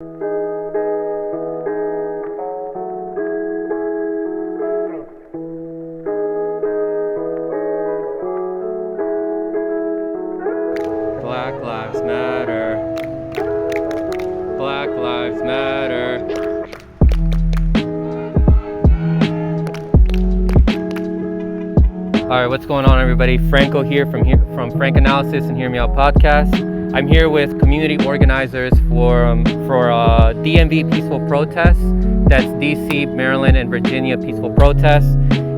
Black Lives Matter. Black Lives Matter. All right, what's going on, everybody? Franco here from Frank Analysis and Hear Me Out podcast. I'm here with community organizers for DMV Peaceful Protests. That's DC, Maryland, and Virginia Peaceful Protests.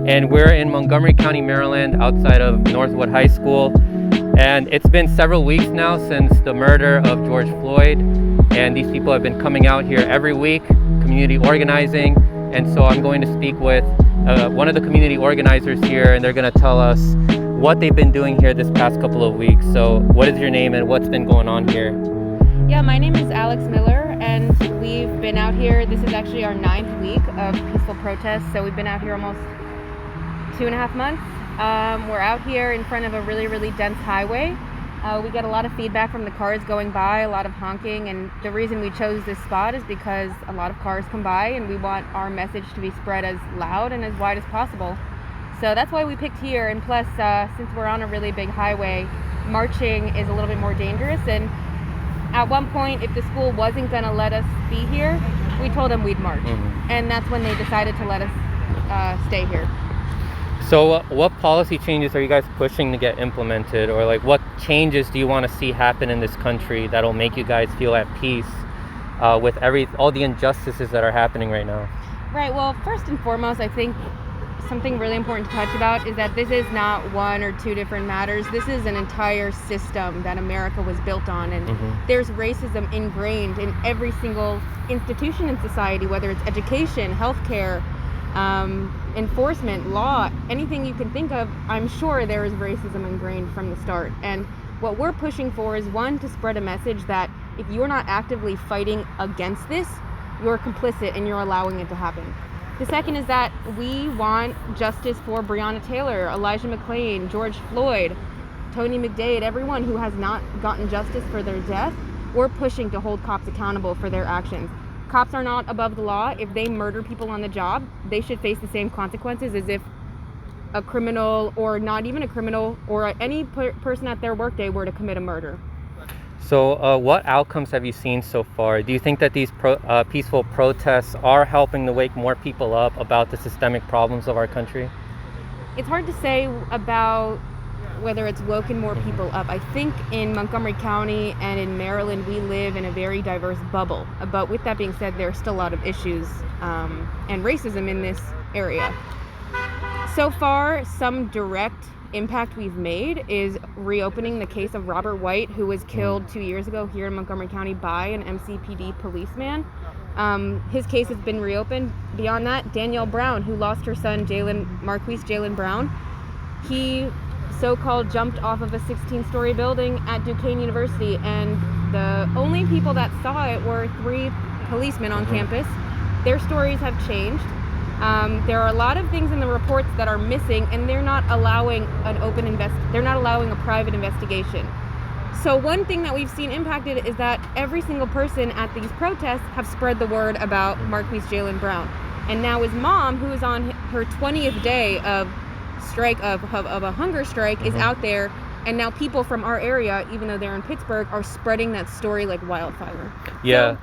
And we're in Montgomery County, Maryland, outside of Northwood High School. And it's been several weeks now since the murder of George Floyd. And these people have been coming out here every week, community organizing. And so I'm going to speak with one of the community organizers here, and they're going to tell us what they've been doing here this past couple of weeks. So what is your name and what's been going on here? Yeah, my name is Alex Miller, and we've been out here. This is actually our 9th week of peaceful protests. So we've been out here almost 2.5 months. We're out here in front of a really, really dense highway. We get a lot of feedback from the cars going by, a lot of honking, and the reason we chose this spot is because a lot of cars come by and we want our message to be spread as loud and as wide as possible. So that's why we picked here, and plus since we're on a really big highway, marching is a little bit more dangerous, and at one point, if the school wasn't going to let us be here, we told them we'd march, and that's when they decided to let us stay here. So what policy changes are you guys pushing to get implemented, or like what changes do you want to see happen in this country that'll make you guys feel at peace with all the injustices that are happening right now? Right, well, first and foremost, I think something really important to touch about is that this is not one or two different matters. This is an entire system that America was built on, and there's racism ingrained in every single institution in society, whether it's education, healthcare, enforcement, law, anything you can think of. I'm sure there is racism ingrained from the start. And what we're pushing for is, one, to spread a message that if you're not actively fighting against this, you're complicit and you're allowing it to happen. The second is that we want justice for Breonna Taylor, Elijah McClain, George Floyd, Tony McDade, everyone who has not gotten justice for their death. We're pushing to hold cops accountable for their actions. Cops are not above the law. If they murder people on the job, they should face the same consequences as if a criminal, or not even a criminal, or any person at their workday were to commit a murder. So what outcomes have you seen so far? Do you think that these peaceful protests are helping to wake more people up about the systemic problems of our country? It's hard to say about whether it's woken more people up. I think in Montgomery County and in Maryland, we live in a very diverse bubble. But with that being said, there's still a lot of issues and racism in this area. So far, some direct impact we've made is reopening the case of Robert White, who was killed 2 years ago here in Montgomery County by an MCPD policeman. His case has been reopened. Beyond that, Danielle Brown, who lost her son, Marquise Jalen Brown, he so-called jumped off of a 16-story building at Duquesne University, and the only people that saw it were 3 policemen on campus. Their stories have changed. There are a lot of things in the reports that are missing, and they're not allowing they're not allowing a private investigation. So one thing that we've seen impacted is that every single person at these protests have spread the word about Marquise Jalen Brown. And now his mom, who is on her 20th day of a hunger strike, is out there, and now people from our area, even though they're in Pittsburgh, are spreading that story like wildfire. Yeah. So,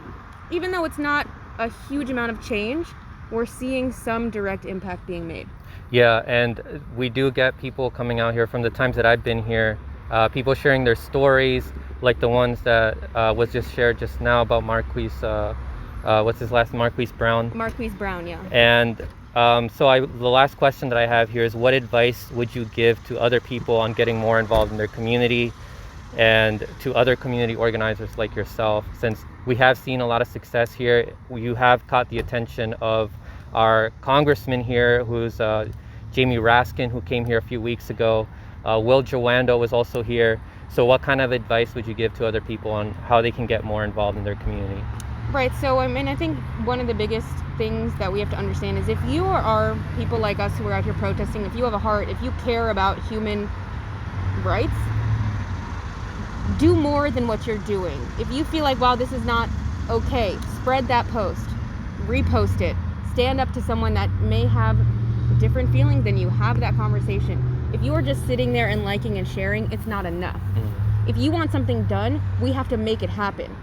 even though it's not a huge amount of change, we're seeing some direct impact being made. Yeah, and we do get people coming out here from the times that I've been here, people sharing their stories, like the ones that was just shared just now about Marquise, what's his last name? Marquise Brown. Marquise Brown, yeah. And the last question that I have here is, what advice would you give to other people on getting more involved in their community, and to other community organizers like yourself? Since we have seen a lot of success here, you have caught the attention of our congressman here, who's Jamie Raskin, who came here a few weeks ago. Will Jawando was also here. So what kind of advice would you give to other people on how they can get more involved in their community? Right, so I think one of the biggest things that we have to understand is, if you are people like us who are out here protesting, if you have a heart, if you care about human rights, do more than what you're doing. If you feel like, wow, this is not okay, spread that post, repost it, stand up to someone that may have different feelings than you, have that conversation. If you are just sitting there and liking and sharing, it's not enough. If you want something done, we have to make it happen.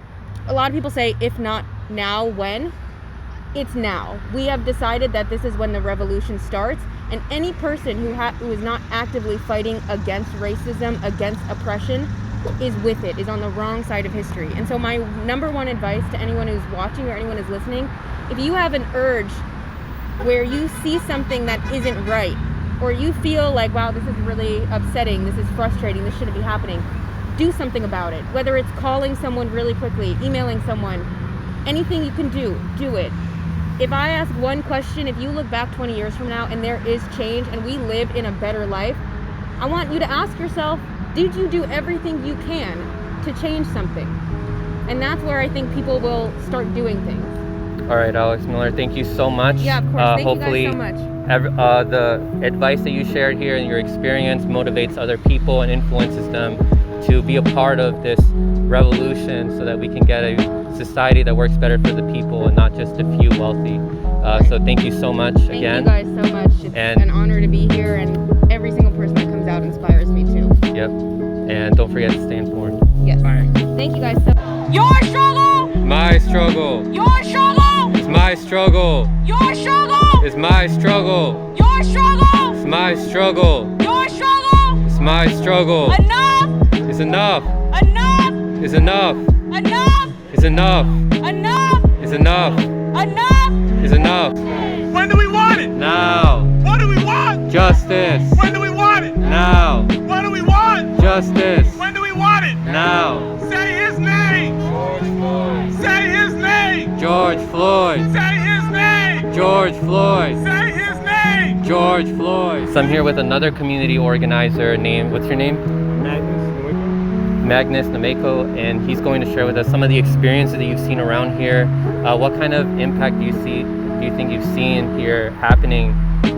A lot of people say, if not now, when? It's now. We have decided that this is when the revolution starts, and any person who is not actively fighting against racism, against oppression, is with it, is on the wrong side of history. And so my number one advice to anyone who's watching or anyone who's listening, if you have an urge where you see something that isn't right, or you feel like, wow, this is really upsetting, this is frustrating, this shouldn't be happening, do something about it. Whether it's calling someone really quickly, emailing someone, anything you can do it. If I ask one question, if you look back 20 years from now and there is change and we live in a better life, I want you to ask yourself, did you do everything you can to change something? And that's where I think people will start doing things. All right, Alex Miller, thank you so much. Yeah, of course. Thank hopefully you guys so much. The advice that you shared here and your experience motivates other people and influences them to be a part of this revolution so that we can get a society that works better for the people and not just a few wealthy. So thank you so much again. Thank you guys so much. It's an honor to be here, and every single person that comes out inspires me too. Yep. And don't forget to stay informed. Yes. All right. Thank you guys so much. Your struggle! My struggle! Your struggle! It's my struggle! Your struggle! It's my struggle! Your struggle! It's my struggle! Your struggle! It's my struggle! Enough! It's enough! Enough! It's enough! Enough! It's enough! Enough! It's enough! Enough! It's enough! When do we want it? Now! What do we want? Justice! When do we want it? Now! What do we want? Justice! When do we want it? Now! Say his name. Say his name. George Floyd! Say his name. George Floyd! Say his name. George Floyd! So I'm here with another community organizer named, what's your name? Magnus Nameko, and he's going to share with us some of the experiences that you've seen around here. What kind of impact do you think you've seen here happening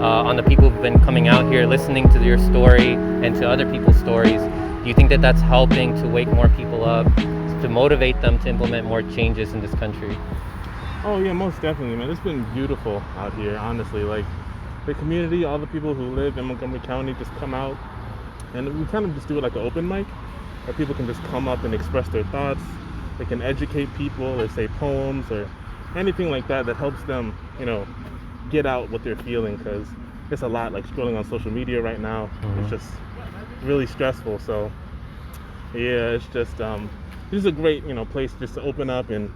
on the people who've been coming out here, listening to your story and to other people's stories? Do you think that that's helping to wake more people up, to motivate them to implement more changes in this country? Oh yeah, most definitely, man. It's been beautiful out here, honestly. Like, the community, all the people who live in Montgomery County just come out, and we kind of just do it like an open mic, where people can just come up and express their thoughts. They can educate people or say poems or anything like that that helps them, get out what they're feeling, because it's a lot, like scrolling on social media right now. It's just really stressful. So yeah, it's just this is a great place just to open up and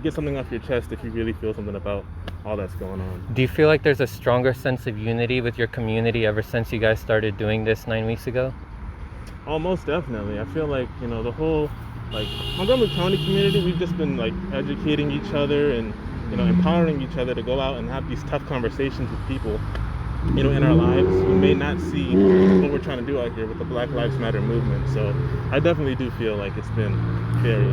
get something off your chest if you really feel something about all that's going on. Do you feel like there's a stronger sense of unity with your community ever since you guys started doing this 9 weeks ago? Oh, most definitely. I feel like, the whole, Montgomery County community, we've just been, educating each other and, empowering each other to go out and have these tough conversations with people, in our lives who may not see what we're trying to do out here with the Black Lives Matter movement. So I definitely do feel like it's been very,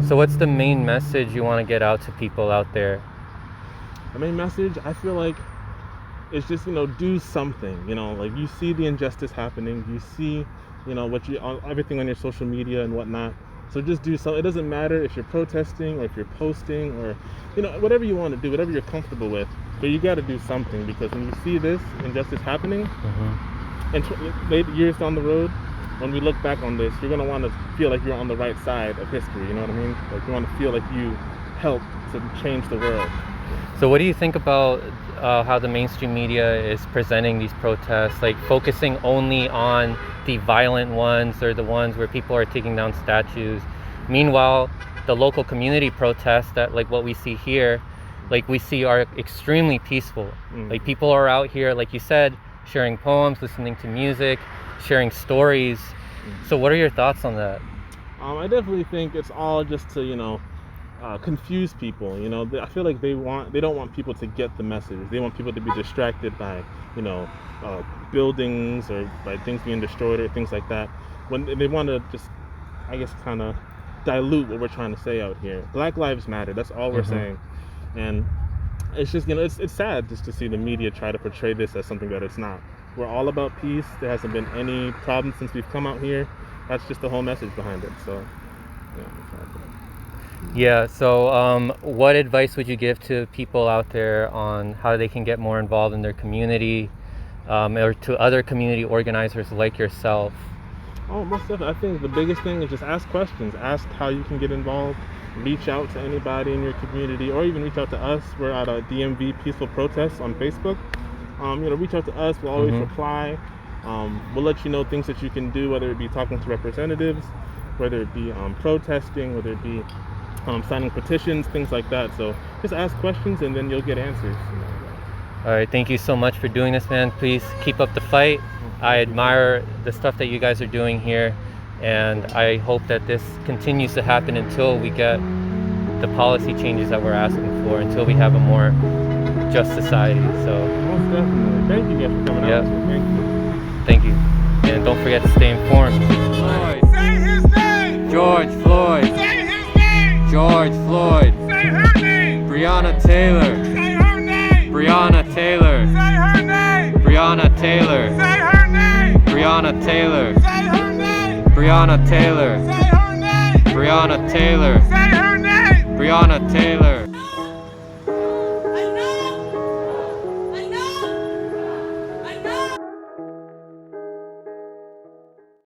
So what's the main message you want to get out to people out there? The main message, I feel like, is just, do something. You see the injustice happening, you see everything on your social media and whatnot. So just do so. It doesn't matter if you're protesting or if you're posting or whatever you want to do, whatever you're comfortable with, but you got to do something, because when you see this injustice happening and years down the road, when we look back on this, you're going to want to feel like you're on the right side of history. You know what I mean? Like, you want to feel like you helped to change the world. So what do you think about how the mainstream media is presenting these protests, like focusing only on the violent ones or the ones where people are taking down statues? Meanwhile, the local community protests that, like what we see here, like we see are extremely peaceful. Like, people are out here, like you said, sharing poems, listening to music, sharing stories. So what are your thoughts on that? I definitely think it's all just to, confuse people. I feel like they don't want people to get the message. They want people to be distracted by, buildings or by things being destroyed or things like that. When they want to just, I guess, kind of dilute what we're trying to say out here. Black Lives Matter. That's all we're saying. And it's just, it's sad just to see the media try to portray this as something that it's not. We're all about peace. There hasn't been any problem since we've come out here. That's just the whole message behind it. So, yeah. Yeah, so what advice would you give to people out there on how they can get more involved in their community, or to other community organizers like yourself? Oh, most definitely. I think the biggest thing is just ask questions. Ask how you can get involved. Reach out to anybody in your community, or even reach out to us. We're at a DMV Peaceful Protests on Facebook. Reach out to us. We'll always reply. We'll let you know things that you can do, whether it be talking to representatives, whether it be protesting, whether it be signing petitions, things like that. So just ask questions and then you'll get answers. All right, thank you so much for doing this, man. Please keep up the fight. I admire the stuff that you guys are doing here, and I hope that this continues to happen until we get the policy changes that we're asking for, until we have a more just society. So Most definitely. Thank you guys for coming Yeah. out. Thank you. thank you. And don't forget to stay informed. Say his name. George Floyd. Say his name. George Floyd. Say her name. Breonna Taylor. Say her name. Breonna Taylor. Say her name. Breonna Taylor. Say her name. Breonna Taylor. Say her name. Breonna Taylor. Say her name. Breonna Taylor. Say her name. Breonna Taylor.